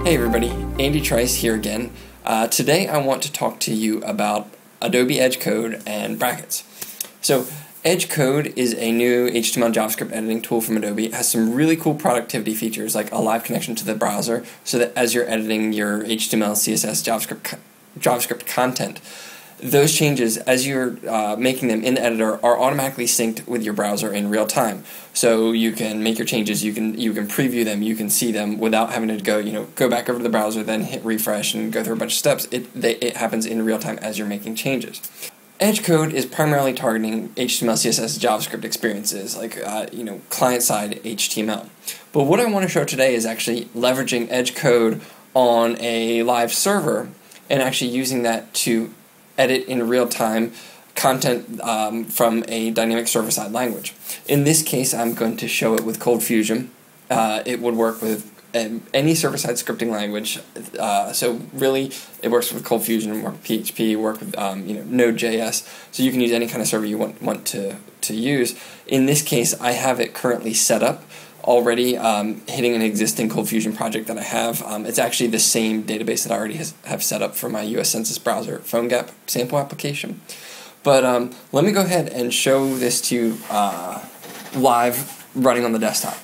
Hey everybody, Andy Trice here again. Today I want to talk to you about Adobe Edge Code and brackets. So Edge Code is a new HTML JavaScript editing tool from Adobe. It has some really cool productivity features like a live connection to the browser so that as you're editing your HTML, CSS, JavaScript content, those changes, as you're making them in the editor, are automatically synced with your browser in real time. So you can make your changes, you can preview them, you can see them without having to go back over to the browser, then hit refresh and go through a bunch of steps. It happens in real time as you're making changes. Edge Code is primarily targeting HTML, CSS, JavaScript experiences, like client-side HTML. But what I want to show today is actually leveraging Edge Code on a live server and actually using that to edit in real time content from a dynamic server-side language. In this case, I'm going to show it with Coldfusion. It would work with any server-side scripting language. So really, it works with Coldfusion, work with PHP, work with Node.js. So you can use any kind of server you want to use. In this case, I have it currently set up already, hitting an existing Coldfusion project that I have. It's actually the same database that I already have set up for my US Census browser PhoneGap sample application. But let me go ahead and show this to you live running on the desktop.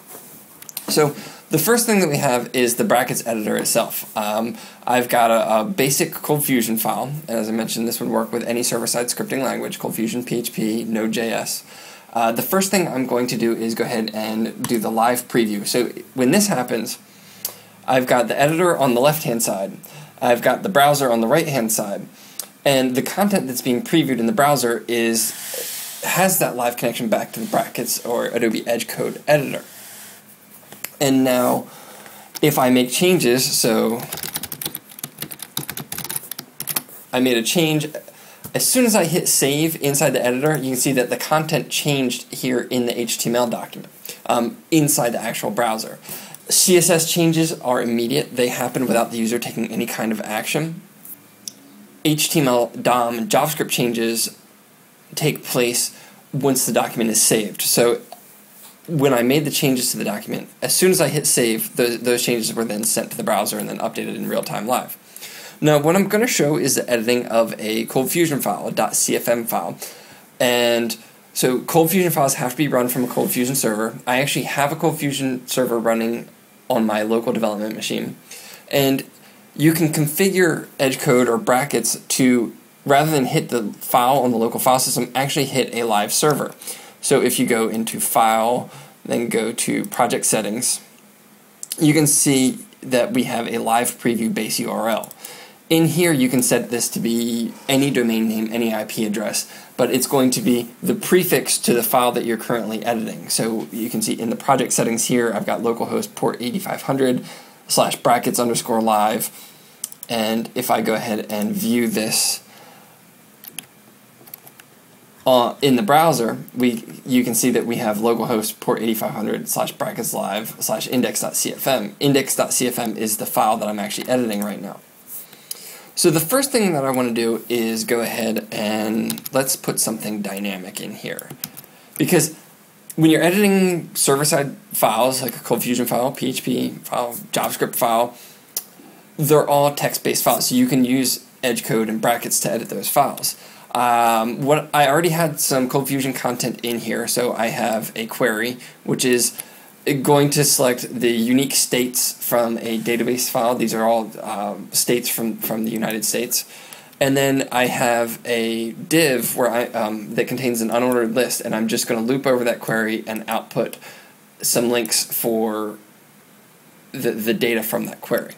So the first thing that we have is the brackets editor itself. I've got a basic Coldfusion file, and as I mentioned, this would work with any server-side scripting language, Coldfusion, PHP, Node.js. The first thing I'm going to do is go ahead and do the live preview. So when this happens, I've got the editor on the left-hand side, I've got the browser on the right-hand side, and the content that's being previewed in the browser has that live connection back to the brackets or Adobe Edge Code editor. And now, if I make changes, so I made a change. As soon as I hit save inside the editor, you can see that the content changed here in the HTML document, inside the actual browser. CSS changes are immediate. They happen without the user taking any kind of action. HTML, DOM, and JavaScript changes take place once the document is saved. So when I made the changes to the document, as soon as I hit save, those changes were then sent to the browser and then updated in real time live. Now, what I'm going to show is the editing of a Coldfusion file, a .cfm file. And so Coldfusion files have to be run from a Coldfusion server. I actually have a Coldfusion server running on my local development machine. And you can configure Edge Code or brackets to, rather than hit the file on the local file system, actually hit a live server. So if you go into File, then go to Project Settings, you can see that we have a live preview base URL. In here, you can set this to be any domain name, any IP address, but it's going to be the prefix to the file that you're currently editing. So you can see in the project settings here, I've got localhost port 8500 / brackets _ live. And if I go ahead and view this in the browser, you can see that we have localhost port 8500 / brackets live / index.cfm. Index.cfm is the file that I'm actually editing right now. So the first thing that I want to do is go ahead and let's put something dynamic in here. Because when you're editing server-side files, like a Coldfusion file, PHP file, JavaScript file, they're all text-based files. So you can use Edge Code and brackets to edit those files. I already had some Coldfusion content in here, so I have a query, which is going to select the unique states from a database file. These are all states from the United States. And then I have a div where that contains an unordered list, and I'm just going to loop over that query and output some links for the data from that query.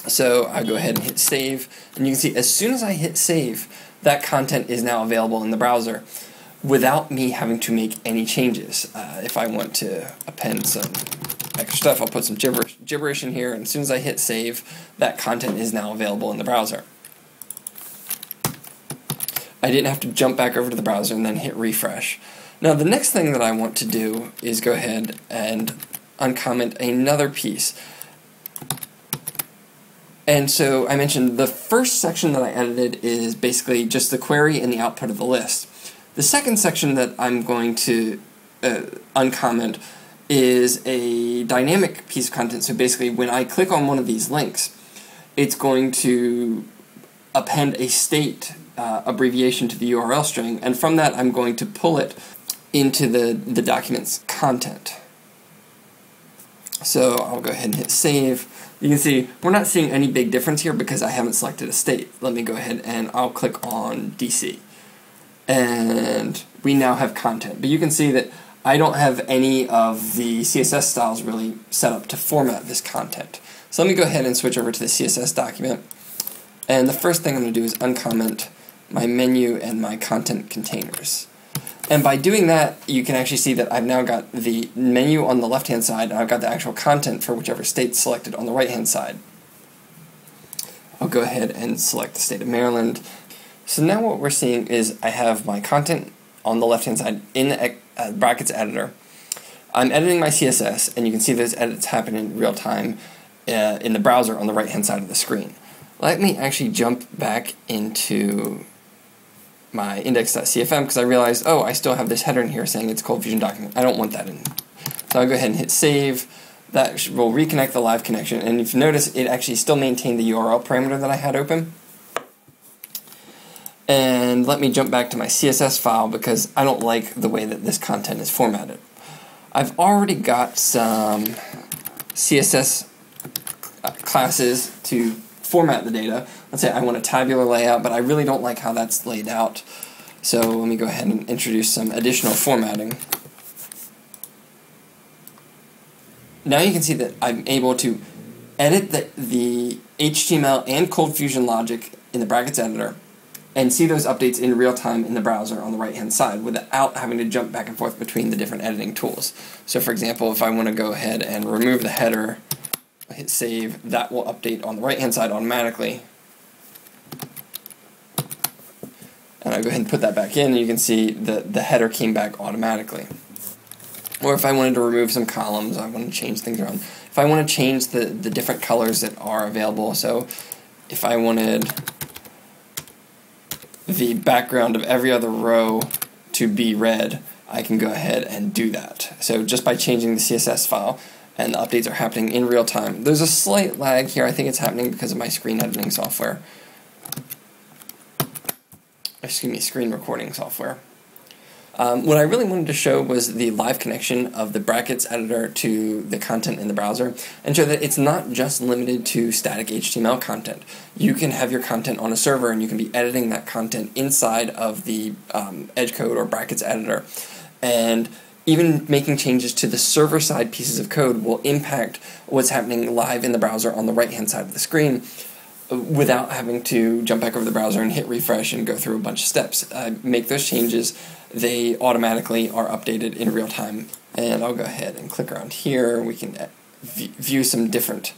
So I go ahead and hit save, and you can see as soon as I hit save, that content is now available in the browser without me having to make any changes. If I want to append some extra stuff, I'll put some gibberish in here, and as soon as I hit save, that content is now available in the browser. I didn't have to jump back over to the browser and then hit refresh. Now the next thing that I want to do is go ahead and uncomment another piece. And so I mentioned the first section that I edited is basically just the query and the output of the list. The second section that I'm going to uncomment is a dynamic piece of content. So basically, when I click on one of these links, it's going to append a state abbreviation to the URL string, and from that I'm going to pull it into the document's content. So I'll go ahead and hit save. You can see we're not seeing any big difference here because I haven't selected a state. Let me go ahead and I'll click on DC. And we now have content. But you can see that I don't have any of the CSS styles really set up to format this content. So let me go ahead and switch over to the CSS document. And the first thing I'm going to do is uncomment my menu and my content containers. And by doing that, you can actually see that I've now got the menu on the left-hand side, and I've got the actual content for whichever state's selected on the right-hand side. I'll go ahead and select the state of Maryland. So now what we're seeing is I have my content on the left-hand side in the brackets editor. I'm editing my CSS, and you can see those edits happen in real time in the browser on the right-hand side of the screen. Let me actually jump back into my index.cfm because I realized, oh, I still have this header in here saying it's Coldfusion document. I don't want that in. So I'll go ahead and hit save. That will reconnect the live connection, and if you notice, it actually still maintained the URL parameter that I had open. And let me jump back to my CSS file because I don't like the way that this content is formatted. I've already got some CSS classes to format the data. Let's say I want a tabular layout, but I really don't like how that's laid out. So let me go ahead and introduce some additional formatting. Now you can see that I'm able to edit the HTML and Coldfusion logic in the brackets editor and see those updates in real time in the browser on the right hand side without having to jump back and forth between the different editing tools. So for example, if I want to go ahead and remove the header, I hit save, that will update on the right hand side automatically. And I go ahead and put that back in, and you can see that the header came back automatically. Or if I wanted to remove some columns, I want to change things around. If I want to change the different colors that are available, so if I wanted the background of every other row to be red, I can go ahead and do that. So just by changing the CSS file, and the updates are happening in real time. There's a slight lag here. I think it's happening because of my screen editing software. Excuse me, screen recording software. What I really wanted to show was the live connection of the brackets editor to the content in the browser, and show that it's not just limited to static HTML content. You can have your content on a server, and you can be editing that content inside of the Edge code or brackets editor. And even making changes to the server-side pieces of code will impact what's happening live in the browser on the right-hand side of the screen without having to jump back over the browser and hit refresh and go through a bunch of steps. Make those changes, they automatically are updated in real time. And I'll go ahead and click around here. We can view some different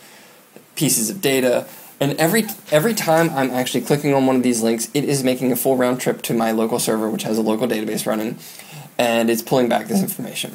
pieces of data. And every time I'm actually clicking on one of these links, it is making a full round trip to my local server, which has a local database running, and it's pulling back this information.